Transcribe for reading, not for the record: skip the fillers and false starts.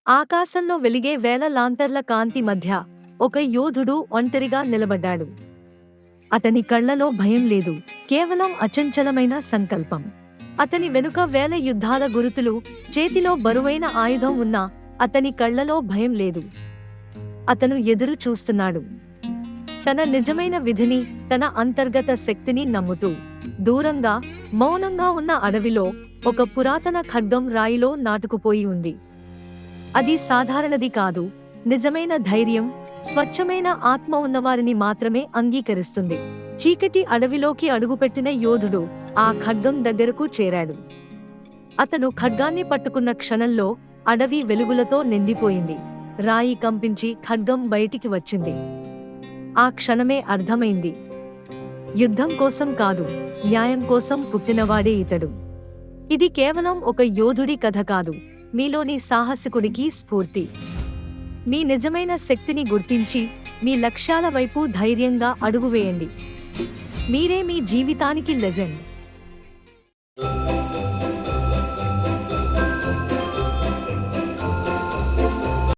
ఆకాశంలో వెలిగే వేల లాంతర్ల కాంతి మధ్య ఒక యోధుడు ఒంటరిగా నిలబడ్డాడు. అతని కళ్లలో భయం లేదు, కేవలం అచంచలమైన సంకల్పం. అతని వెనుక వేల యుద్ధాల గురుతులు, చేతిలో బరువైన ఆయుధం ఉన్నా అతని కళ్లలో భయం లేదు. అతను ఎదురు చూస్తున్నాడు, తన నిజమైన విధిని, తన అంతర్గత శక్తిని నమ్ముతూ. దూరంగా, మౌనంగా ఉన్న అడవిలో ఒక పురాతన ఖడ్గం రాయిలో నాటుకుపోయి ఉంది. అది సాధారణది కాదు, నిజమైన ధైర్యం, స్వచ్ఛమైన ఆత్మ ఉన్నవారిని మాత్రమే అంగీకరిస్తుంది. చీకటి అడవిలోకి అడుగుపెట్టిన యోధుడు ఆ ఖడ్గం దగ్గరకు చేరాడు. అతను ఖడ్గాన్ని పట్టుకున్న క్షణంలో అడవి వెలుగులతో నిండిపోయింది. రాయి కంపించి ఖడ్గం బయటికి వచ్చింది. ఆ క్షణమే అర్థమైంది, యుద్ధం కోసం కాదు, న్యాయం కోసం పుట్టినవాడే ఇతడు. ఇది కేవలం ఒక యోధుడి కథ కాదు, మీలోని సాహసికుడికి స్ఫూర్తి. మీ నిజమైన శక్తిని గుర్తించి మీ లక్ష్యాల వైపు ధైర్యంగా అడుగువేయండి. మీరే మీ జీవితానికి లెజెండ్.